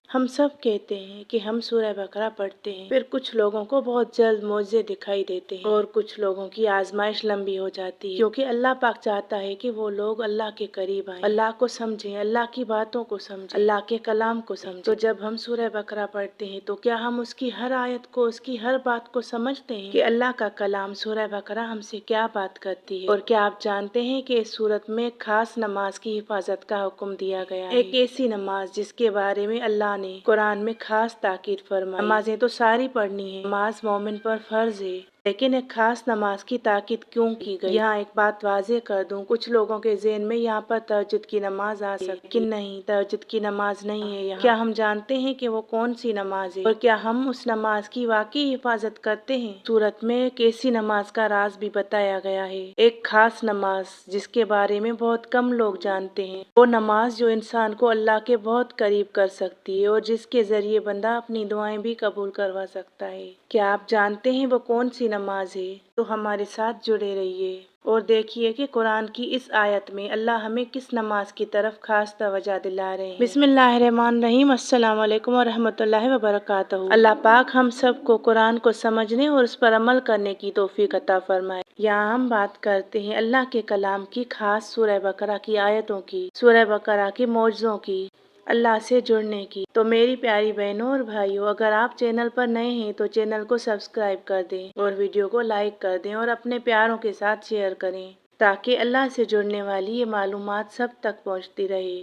ہم سب کہتے ہیں کہ ہم سورہ بقرہ پڑھتے ہیں، پھر کچھ لوگوں کو بہت جلد معجزے دکھائی دیتے ہیں اور کچھ لوگوں کی آزمائش لمبی ہو جاتی ہے، کیونکہ اللہ پاک چاہتا ہے کہ وہ لوگ اللہ کے قریب آئیں، اللہ کو سمجھیں، اللہ کی باتوں کو سمجھیں، اللہ کے کلام کو سمجھیں۔ تو جب ہم سورہ بقرہ پڑھتے ہیں تو کیا ہم اس کی ہر آیت کو، اس کی ہر بات کو سمجھتے ہیں کہ اللہ کا کلام سورہ بقرہ ہم سے کیا بات کرتی ہے؟ اور کیا آپ جانتے ہیں کہ اس سورت میں ایک خاص نماز کی حفاظت کا حکم دیا گیا ہے، ایک ایسی نماز جس کے بارے میں اللہ نے قرآن میں خاص تاکید فرمائی۔ نمازیں تو ساری پڑھنی ہے، نماز مومن پر فرض ہے، لیکن ایک خاص نماز کی تاکید کیوں کی گئی؟ یہاں ایک بات واضح کر دوں، کچھ لوگوں کے ذہن میں یہاں پر تہجد کی نماز آ سکتی ہے، لیکن نہیں، تہجد کی نماز نہیں ہے یہاں۔ کیا ہم جانتے ہیں کہ وہ کون سی نماز ہے اور کیا ہم اس نماز کی واقعی حفاظت کرتے ہیں؟ سورت میں ایک ایسی نماز کا راز بھی بتایا گیا ہے، ایک خاص نماز جس کے بارے میں بہت کم لوگ جانتے ہیں، وہ نماز جو انسان کو اللہ کے بہت قریب کر سکتی ہے اور جس کے ذریعے بندہ اپنی دعائیں بھی قبول کروا سکتا ہے۔ کیا آپ جانتے ہیں وہ کون سی نماز ہے؟ تو ہمارے ساتھ جڑے رہیے اور دیکھیے کہ قرآن کی اس آیت میں اللہ ہمیں کس نماز کی طرف خاص توجہ دلا رہے ہیں۔ بسم اللہ الرحمن الرحیم۔ السلام علیکم ورحمۃ اللہ وبرکاتہ۔ اللہ پاک ہم سب کو قرآن کو سمجھنے اور اس پر عمل کرنے کی توفیق عطا فرمائے۔ یہاں ہم بات کرتے ہیں اللہ کے کلام کی، خاص سورہ بقرہ کی آیتوں کی، سورہ بقرہ کے معجزوں کی، اللہ سے جڑنے کی۔ تو میری پیاری بہنوں اور بھائیوں، اگر آپ چینل پر نئے ہیں تو چینل کو سبسکرائب کر دیں اور ویڈیو کو لائک کر دیں اور اپنے پیاروں کے ساتھ شیئر کریں تاکہ اللہ سے جڑنے والی یہ معلومات سب تک پہنچتی رہے۔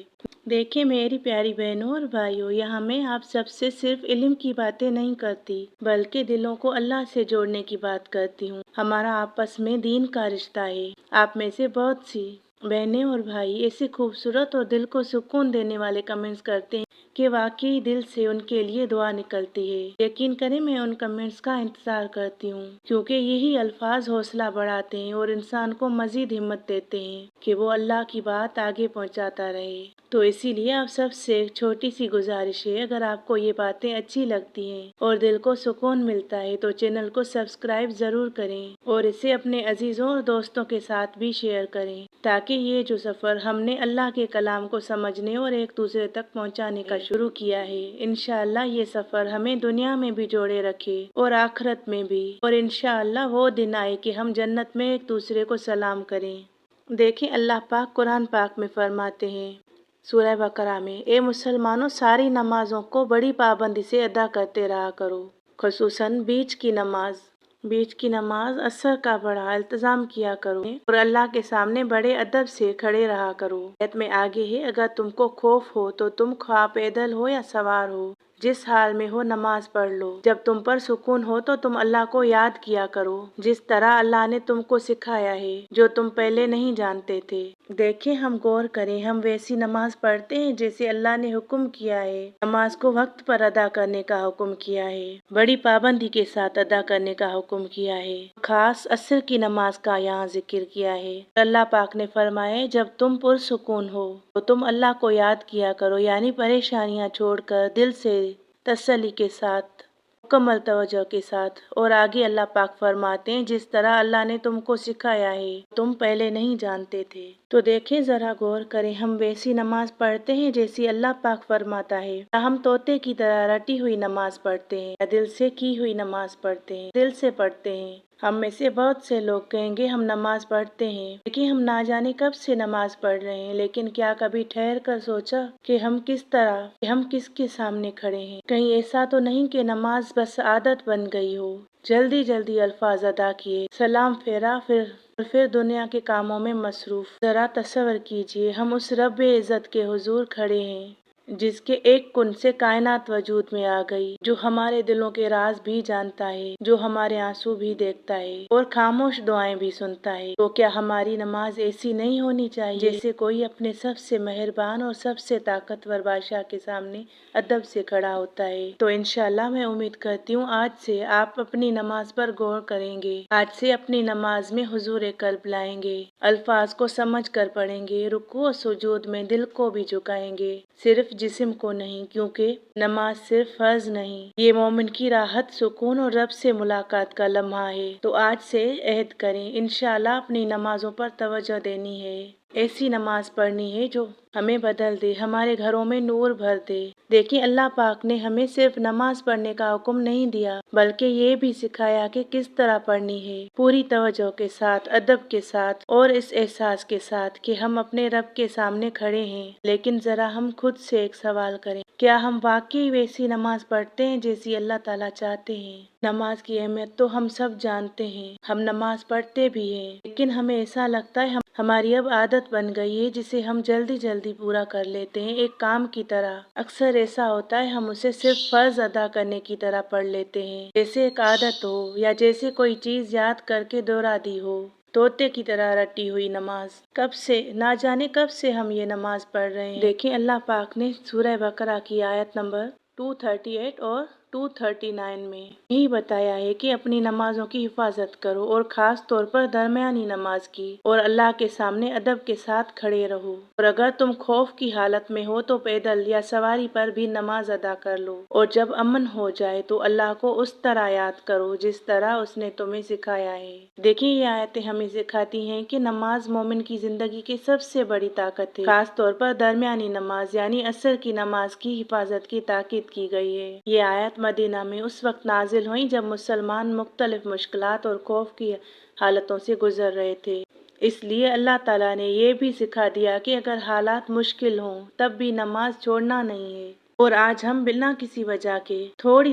دیکھیں میری پیاری بہنوں اور بھائیوں، یہاں میں آپ سب سے صرف علم کی باتیں نہیں کرتی بلکہ دلوں کو اللہ سے جوڑنے کی بات کرتی ہوں۔ ہمارا آپس میں دین کا رشتہ ہے۔ آپ میں سے بہت سی بہنیں اور بھائی ایسے خوبصورت اور دل کو سکون دینے والے کمنٹس کرتے ہیں کہ واقعی دل سے ان کے لیے دعا نکلتی ہے۔ یقین کریں میں ان کمنٹس کا انتظار کرتی ہوں، کیونکہ یہی الفاظ حوصلہ بڑھاتے ہیں اور انسان کو مزید ہمت دیتے ہیں کہ وہ اللہ کی بات آگے پہنچاتا رہے۔ تو اسی لیے آپ سب سے ایک چھوٹی سی گزارش ہے، اگر آپ کو یہ باتیں اچھی لگتی ہیں اور دل کو سکون ملتا ہے تو چینل کو سبسکرائب ضرور کریں اور اسے اپنے عزیزوں اور دوستوں کے ساتھ بھی شیئر کریں تاکہ یہ جو سفر ہم نے اللہ کے کلام کو سمجھنے اور ایک دوسرے تک پہنچانے کا شروع کیا ہے، انشاءاللہ یہ سفر ہمیں دنیا میں بھی جوڑے رکھے اور آخرت میں بھی، اور انشاءاللہ وہ دن آئے کہ ہم جنت میں ایک دوسرے کو سلام کریں۔ دیکھیں اللہ پاک قرآن پاک میں فرماتے ہیں سورہ بقرہ میں، اے مسلمانوں، ساری نمازوں کو بڑی پابندی سے ادا کرتے رہا کرو، خصوصاً بیچ کی نماز عصر کا بڑا التزام کیا کرو اور اللہ کے سامنے بڑے ادب سے کھڑے رہا کرو۔ آیت میں آگے ہے، اگر تم کو خوف ہو تو تم خواہ پیدل ہو یا سوار ہو، جس حال میں ہو نماز پڑھ لو۔ جب تم پر سکون ہو تو تم اللہ کو یاد کیا کرو جس طرح اللہ نے تم کو سکھایا ہے، جو تم پہلے نہیں جانتے تھے۔ دیکھیں ہم غور کریں، ہم ویسی نماز پڑھتے ہیں جیسے اللہ نے حکم کیا ہے، نماز کو وقت پر ادا کرنے کا حکم کیا ہے، بڑی پابندی کے ساتھ ادا کرنے کا حکم کیا ہے، خاص عصر کی نماز کا یہاں ذکر کیا ہے۔ اللہ پاک نے فرمایا جب تم پرسکون ہو تو تم اللہ کو یاد کیا کرو، یعنی پریشانیاں چھوڑ کر دل سے تسلی کے ساتھ، مکمل توجہ کے ساتھ۔ اور آگے اللہ پاک فرماتے ہیں جس طرح اللہ نے تم کو سکھایا ہے، تم پہلے نہیں جانتے تھے۔ تو دیکھیں ذرا غور کریں، ہم ویسی نماز پڑھتے ہیں جیسی اللہ پاک فرماتا ہے، یا ہم طوطے کی طرح رٹی ہوئی نماز پڑھتے ہیں، یا دل سے کی ہوئی نماز پڑھتے ہیں، دل سے پڑھتے ہیں۔ ہم میں سے بہت سے لوگ کہیں گے ہم نماز پڑھتے ہیں، لیکن ہم نہ جانے کب سے نماز پڑھ رہے ہیں، لیکن کیا کبھی ٹھہر کر سوچا کہ ہم کس کے سامنے کھڑے ہیں؟ کہیں ایسا تو نہیں کہ نماز بس عادت بن گئی ہو، جلدی الفاظ ادا کیے، سلام پھیرا، پھر دنیا کے کاموں میں مصروف۔ ذرا تصور کیجئے ہم اس رب عزت کے حضور کھڑے ہیں جس کے ایک کن سے کائنات وجود میں آ گئی، جو ہمارے دلوں کے راز بھی جانتا ہے، جو ہمارے آنسو بھی دیکھتا ہے اور خاموش دعائیں بھی سنتا ہے۔ تو کیا ہماری نماز ایسی نہیں ہونی چاہیے جیسے کوئی اپنے سب سے مہربان اور سب سے طاقتور بادشاہ کے سامنے ادب سے کھڑا ہوتا ہے؟ تو انشاءاللہ میں امید کرتی ہوں آج سے آپ اپنی نماز پر غور کریں گے، آج سے اپنی نماز میں حضور قلب لائیں گے، الفاظ کو سمجھ کر پڑھیں گے، رکوع و سجود میں دل کو بھی جھکائیں گے، صرف جسم کو نہیں، کیونکہ نماز صرف فرض نہیں، یہ مومن کی راحت، سکون اور رب سے ملاقات کا لمحہ ہے۔ تو آج سے عہد کریں انشاءاللہ اپنی نمازوں پر توجہ دینی ہے، ایسی نماز پڑھنی ہے جو ہمیں بدل دے، ہمارے گھروں میں نور بھر دے۔ دیکھیں اللہ پاک نے ہمیں صرف نماز پڑھنے کا حکم نہیں دیا بلکہ یہ بھی سکھایا کہ کس طرح پڑھنی ہے، پوری توجہ کے ساتھ، ادب کے ساتھ اور اس احساس کے ساتھ کہ ہم اپنے رب کے سامنے کھڑے ہیں۔ لیکن ذرا ہم خود سے ایک سوال کریں، کیا ہم واقعی ویسی نماز پڑھتے ہیں جیسی اللہ تعالیٰ چاہتے ہیں؟ نماز کی اہمیت تو ہم سب جانتے ہیں، ہم نماز پڑھتے بھی ہیں، لیکن ہمیں ایسا لگتا ہے ہماری اب عادت بن گئی ہے جسے ہم جلدی جلدی پورا کر لیتے ہیں، ایک کام کی طرح۔ اکثر ایسا ہوتا ہے ہم اسے صرف فرض ادا کرنے کی طرح پڑھ لیتے ہیں، جیسے ایک عادت ہو یا جیسے کوئی چیز یاد کر کے دہرا دی ہو، طوطے کی طرح رٹی ہوئی نماز۔ کب سے، نہ جانے کب سے ہم یہ نماز پڑھ رہے ہیں۔ دیکھیں اللہ پاک نے سورہ بقرہ کی آیت نمبر 238 اور 239 میں یہی بتایا ہے کہ اپنی نمازوں کی حفاظت کرو اور خاص طور پر درمیانی نماز کی، اور اللہ کے سامنے ادب کے ساتھ کھڑے رہو، اور اگر تم خوف کی حالت میں ہو تو پیدل یا سواری پر بھی نماز ادا کر لو، اور جب امن ہو جائے تو اللہ کو اس طرح یاد کرو جس طرح اس نے تمہیں سکھایا ہے۔ دیکھیں یہ آیتیں ہمیں سکھاتی ہیں کہ نماز مومن کی زندگی کی سب سے بڑی طاقت ہے، خاص طور پر درمیانی نماز یعنی عصر کی نماز کی حفاظت کی تاکید کی گئی ہے۔ یہ آیت مدینہ میں اس وقت نازل ہوئی جب مسلمان مختلف مشکلات اور خوف کی حالتوں سے گزر رہے تھے، اس لیے اللہ تعالیٰ نے یہ بھی سکھا دیا کہ اگر حالات مشکل ہوں تب بھی نماز چھوڑنا نہیں ہے۔ اور آج ہم بنا کسی وجہ کے تھوڑی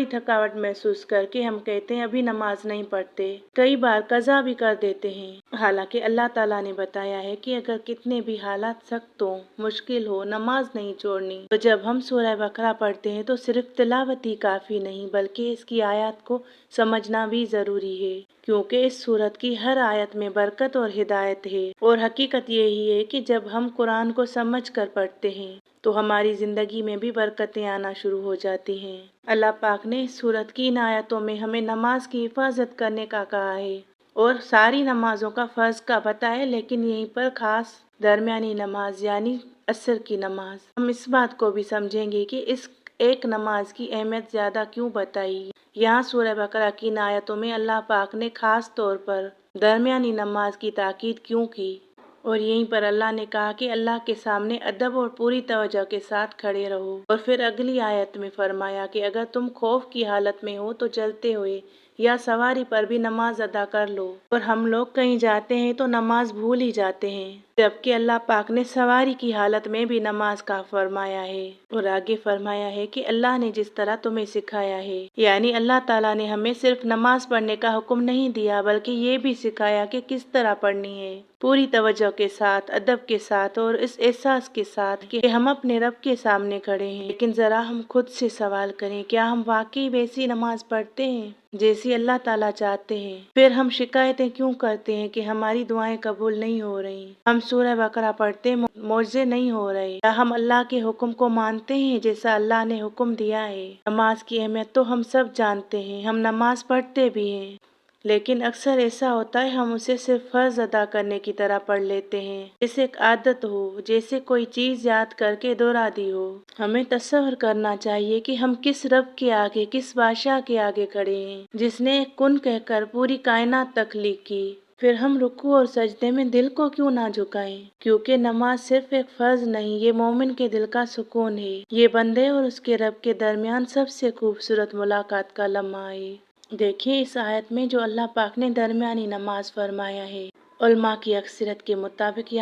تھکاوٹ محسوس کر کے ہم کہتے ہیں ابھی نماز نہیں پڑھتے، کئی بار قضا بھی کر دیتے ہیں، حالانکہ اللہ تعالیٰ نے بتایا ہے کہ اگر کتنے بھی حالات سخت ہوں، مشکل ہو، نماز نہیں چھوڑنی۔ تو جب ہم سورہ بقرہ پڑھتے ہیں تو صرف تلاوت ہی کافی نہیں بلکہ اس کی آیات کو سمجھنا بھی ضروری ہے، کیونکہ اس سورت کی ہر آیت میں برکت اور ہدایت ہے، اور حقیقت یہی ہے کہ جب ہم قرآن کو سمجھ کر پڑھتے ہیں تو ہماری زندگی میں بھی برکتیں آنا شروع ہو جاتی ہیں۔ اللہ پاک نے اس سورت کی ان آیتوں میں ہمیں نماز کی حفاظت کرنے کا کہا ہے اور ساری نمازوں کا فرض کا بتایا، لیکن یہیں پر خاص درمیانی نماز یعنی عصر کی نماز۔ ہم اس بات کو بھی سمجھیں گے کہ اس ایک نماز کی اہمیت زیادہ کیوں بتائی۔ یہاں سورہ بقرہ کی ان آیتوں میں اللہ پاک نے خاص طور پر درمیانی نماز کی تاکید کیوں کی، اور یہیں پر اللہ نے کہا کہ اللہ کے سامنے ادب اور پوری توجہ کے ساتھ کھڑے رہو، اور پھر اگلی آیت میں فرمایا کہ اگر تم خوف کی حالت میں ہو تو چلتے ہوئے یا سواری پر بھی نماز ادا کر لو۔ اور ہم لوگ کہیں جاتے ہیں تو نماز بھول ہی جاتے ہیں، جبکہ اللہ پاک نے سواری کی حالت میں بھی نماز کا فرمایا ہے، اور آگے فرمایا ہے کہ اللہ نے جس طرح تمہیں سکھایا ہے، یعنی اللہ تعالیٰ نے ہمیں صرف نماز پڑھنے کا حکم نہیں دیا بلکہ یہ بھی سکھایا کہ کس طرح پڑھنی ہے، پوری توجہ کے ساتھ، ادب کے ساتھ اور اس احساس کے ساتھ کہ ہم اپنے رب کے سامنے کھڑے ہیں۔ لیکن ذرا ہم خود سے سوال کریں، کیا ہم واقعی ویسی نماز پڑھتے ہیں جیسی اللہ تعالیٰ چاہتے ہیں؟ پھر ہم شکایتیں کیوں کرتے ہیں کہ ہماری دعائیں قبول نہیں ہو رہی، ہم سورہ بقرہ پڑھتے معجزے نہیں ہو رہے، یا ہم اللہ کے حکم کو مانتے ہیں جیسا اللہ نے حکم دیا ہے؟ نماز کی اہمیت تو ہم سب جانتے ہیں، ہم نماز پڑھتے بھی ہیں، لیکن اکثر ایسا ہوتا ہے ہم اسے صرف فرض ادا کرنے کی طرح پڑھ لیتے ہیں، جیسے ایک عادت ہو، جیسے کوئی چیز یاد کر کے دہرا دی ہو۔ ہمیں تصور کرنا چاہیے کہ ہم کس رب کے آگے، کس بادشاہ کے آگے کھڑے ہیں جس نے کن کہہ کر پوری کائنات تخلیق کی، پھر ہم رکوع اور سجدے میں دل کو کیوں نہ جھکائیں؟ کیونکہ نماز صرف ایک فرض نہیں، یہ مومن کے دل کا سکون ہے، یہ بندے اور اس کے رب کے درمیان سب سے خوبصورت ملاقات کا لمحہ ہے۔ دیکھیں اس آیت میں جو اللہ پاک نے درمیانی نماز فرمایا ہے، علماء کی اکثریت کے مطابق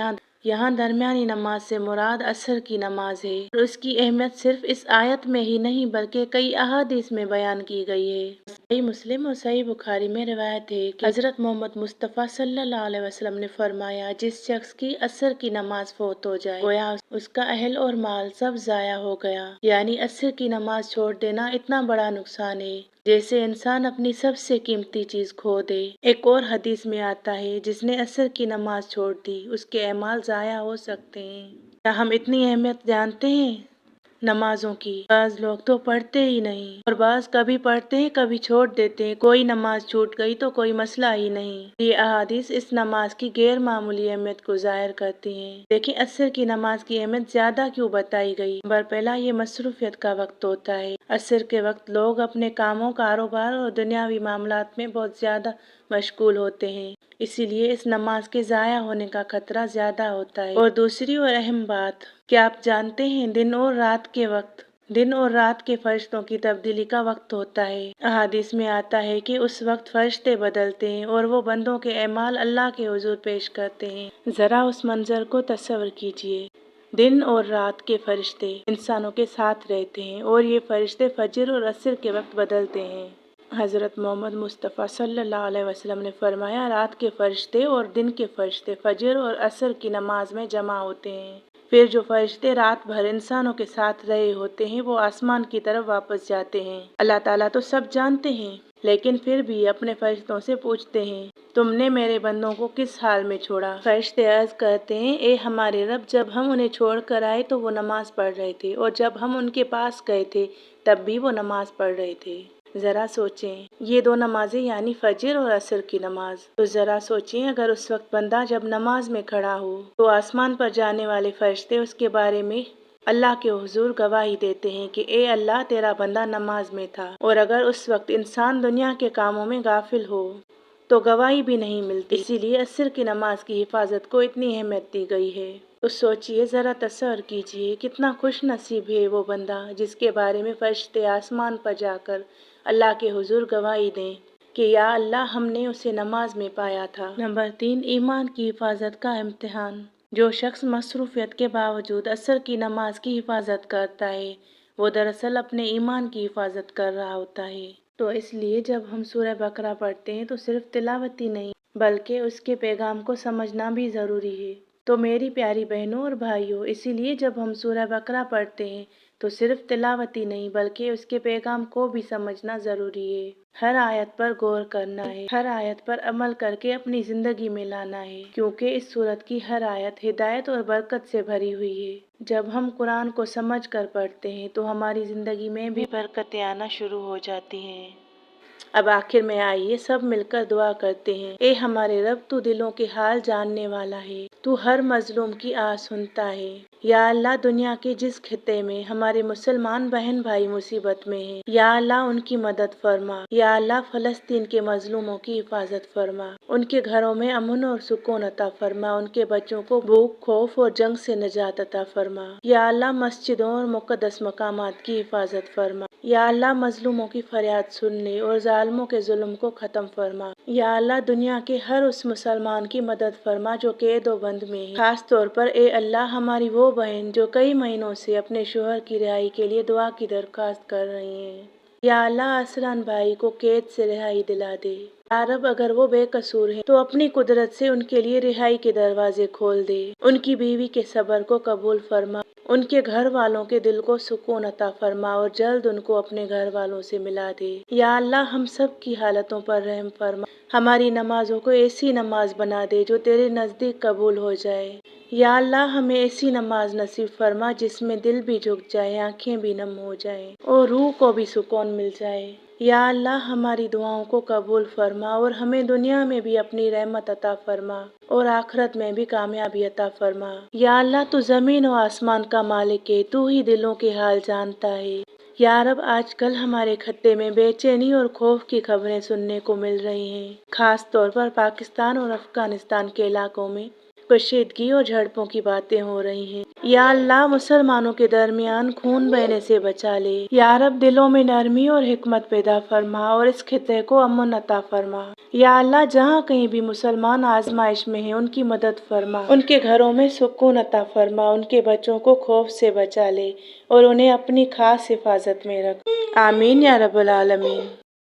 یہاں درمیانی نماز سے مراد عصر کی نماز ہے، اور اس کی اہمیت صرف اس آیت میں ہی نہیں بلکہ کئی احادیث میں بیان کی گئی ہے۔ صحیح مسلم اور صحیح بخاری میں روایت ہے کہ حضرت محمد مصطفیٰ صلی اللہ علیہ وسلم نے فرمایا، جس شخص کی عصر کی نماز فوت ہو جائے گویا اس کا اہل اور مال سب ضائع ہو گیا، یعنی عصر کی نماز چھوڑ دینا اتنا بڑا نقصان ہے جیسے انسان اپنی سب سے قیمتی چیز کھو دے۔ ایک اور حدیث میں آتا ہے جس نے عصر کی نماز چھوڑ دی اس کے اعمال ضائع ہو سکتے ہیں۔ کیا ہم اتنی اہمیت جانتے ہیں نمازوں کی؟ بعض لوگ تو پڑھتے ہی نہیں، اور بعض کبھی پڑھتے ہیں کبھی چھوڑ دیتے ہیں، کوئی نماز چھوٹ گئی تو کوئی مسئلہ ہی نہیں۔ یہ احادیث اس نماز کی غیر معمولی اہمیت کو ظاہر کرتی ہیں۔ دیکھیں عصر کی نماز کی اہمیت زیادہ کیوں بتائی گئی۔ نمبر پہلا، یہ مصروفیت کا وقت ہوتا ہے۔ عصر کے وقت لوگ اپنے کاموں، کاروبار اور دنیاوی معاملات میں بہت زیادہ مشغول ہوتے ہیں، اسی لیے اس نماز کے ضائع ہونے کا خطرہ زیادہ ہوتا ہے۔ اور دوسری اور اہم بات، کیا آپ جانتے ہیں دن اور رات کے فرشتوں کی تبدیلی کا وقت ہوتا ہے۔ احادیث میں آتا ہے کہ اس وقت فرشتے بدلتے ہیں اور وہ بندوں کے اعمال اللہ کے حضور پیش کرتے ہیں۔ ذرا اس منظر کو تصور کیجئے، دن اور رات کے فرشتے انسانوں کے ساتھ رہتے ہیں اور یہ فرشتے فجر اور عصر کے وقت بدلتے ہیں۔ حضرت محمد مصطفیٰ صلی اللہ علیہ وسلم نے فرمایا، رات کے فرشتے اور دن کے فرشتے فجر اور عصر کی نماز میں جمع ہوتے ہیں، پھر جو فرشتے رات بھر انسانوں کے ساتھ رہے ہوتے ہیں وہ آسمان کی طرف واپس جاتے ہیں۔ اللہ تعالیٰ تو سب جانتے ہیں، لیکن پھر بھی اپنے فرشتوں سے پوچھتے ہیں، تم نے میرے بندوں کو کس حال میں چھوڑا؟ فرشتے عرض کرتے ہیں، اے ہمارے رب، جب ہم انہیں چھوڑ کر آئے تو وہ نماز پڑھ رہے تھے، اور جب ہم ان کے پاس گئے تھے تب بھی وہ نماز پڑھ رہے تھے۔ ذرا سوچیں، یہ دو نمازیں یعنی فجر اور عصر کی نماز، تو ذرا سوچیں اگر اس وقت بندہ جب نماز میں کھڑا ہو تو آسمان پر جانے والے فرشتے اس کے بارے میں اللہ کے حضور گواہی دیتے ہیں کہ اے اللہ، تیرا بندہ نماز میں تھا، اور اگر اس وقت انسان دنیا کے کاموں میں غافل ہو تو گواہی بھی نہیں ملتی، اسی لیے عصر کی نماز کی حفاظت کو اتنی اہمیت دی گئی ہے۔ تو سوچئے، ذرا تصور کیجئے، کتنا خوش نصیب ہے وہ بندہ جس کے بارے میں فرشتے آسمان پر جا کر اللہ کے حضور گواہی دیں کہ یا اللہ، ہم نے اسے نماز میں پایا تھا۔ نمبر 3، ایمان کی حفاظت کا امتحان۔ جو شخص مصروفیت کے باوجود عصر کی نماز کی حفاظت کرتا ہے وہ دراصل اپنے ایمان کی حفاظت کر رہا ہوتا ہے۔ تو اس لیے جب ہم سورہ بقرہ پڑھتے ہیں تو صرف تلاوت ہی نہیں بلکہ اس کے پیغام کو سمجھنا بھی ضروری ہے۔ تو میری پیاری بہنوں اور بھائیوں، اسی لیے جب ہم سورہ بقرہ پڑھتے ہیں تو صرف تلاوت ہی نہیں بلکہ اس کے پیغام کو بھی سمجھنا ضروری ہے۔ ہر آیت پر غور کرنا ہے، ہر آیت پر عمل کر کے اپنی زندگی میں لانا ہے، کیونکہ اس سورت کی ہر آیت ہدایت اور برکت سے بھری ہوئی ہے۔ جب ہم قرآن کو سمجھ کر پڑھتے ہیں تو ہماری زندگی میں بھی برکتیں آنا شروع ہو جاتی ہیں۔ اب آخر میں آئیے سب مل کر دعا کرتے ہیں۔ اے ہمارے رب، تو دلوں کے حال جاننے والا ہے، تو ہر مظلوم کی آہ سنتا ہے۔ یا اللہ، دنیا کے جس خطے میں ہمارے مسلمان بہن بھائی مصیبت میں ہیں، یا اللہ ان کی مدد فرما۔ یا اللہ، فلسطین کے مظلوموں کی حفاظت فرما، ان کے گھروں میں امن اور سکون عطا فرما، ان کے بچوں کو بھوک، خوف اور جنگ سے نجات عطا فرما۔ یا اللہ، مسجدوں اور مقدس مقامات کی حفاظت فرما۔ یا اللہ، مظلوموں کی فریاد سن لے اور ظالموں کے ظلم کو ختم فرما۔ یا اللہ، دنیا کے ہر اس مسلمان کی مدد فرما جو قید و بند میں ہے، خاص طور پر اے اللہ ہماری وہ بہن جو کئی مہینوں سے اپنے شوہر کی رہائی کے لیے دعا کی درخواست کر رہی ہیں۔ یا اللہ، اسران بھائی کو قید سے رہائی دلا دے۔ یا رب، اگر وہ بے قصور ہیں تو اپنی قدرت سے ان کے لیے رہائی کے دروازے کھول دے، ان کی بیوی کے صبر کو قبول فرما، ان کے گھر والوں کے دل کو سکون عطا فرما اور جلد ان کو اپنے گھر والوں سے ملا دے۔ یا اللہ، ہم سب کی حالتوں پر رحم فرما، ہماری نمازوں کو ایسی نماز بنا دے جو تیرے نزدیک قبول ہو جائے۔ یا اللہ، ہمیں ایسی نماز نصیب فرما جس میں دل بھی جھک جائے، آنکھیں بھی نم ہو جائیں اور روح کو بھی سکون مل جائے۔ یا اللہ، ہماری دعاؤں کو قبول فرما اور ہمیں دنیا میں بھی اپنی رحمت عطا فرما اور آخرت میں بھی کامیابی عطا فرما۔ یا اللہ، تو زمین و آسمان کا مالک ہے، تو ہی دلوں کے حال جانتا ہے۔ یا رب، آج کل ہمارے خطے میں بے چینی اور خوف کی خبریں سننے کو مل رہی ہیں، خاص طور پر پاکستان اور افغانستان کے علاقوں میں کشیدگی اور جھڑپوں کی باتیں ہو رہی ہیں۔ یا اللہ، مسلمانوں کے درمیان خون بہنے سے بچا لے۔ یا رب، دلوں میں نرمی اور حکمت پیدا فرما اور اس خطے کو امن عطا فرما۔ یا اللہ، جہاں کہیں بھی مسلمان آزمائش میں ہیں ان کی مدد فرما، ان کے گھروں میں سکون عطا فرما، ان کے بچوں کو خوف سے بچا لے اور انہیں اپنی خاص حفاظت میں رکھ۔ آمین یا رب العالمین۔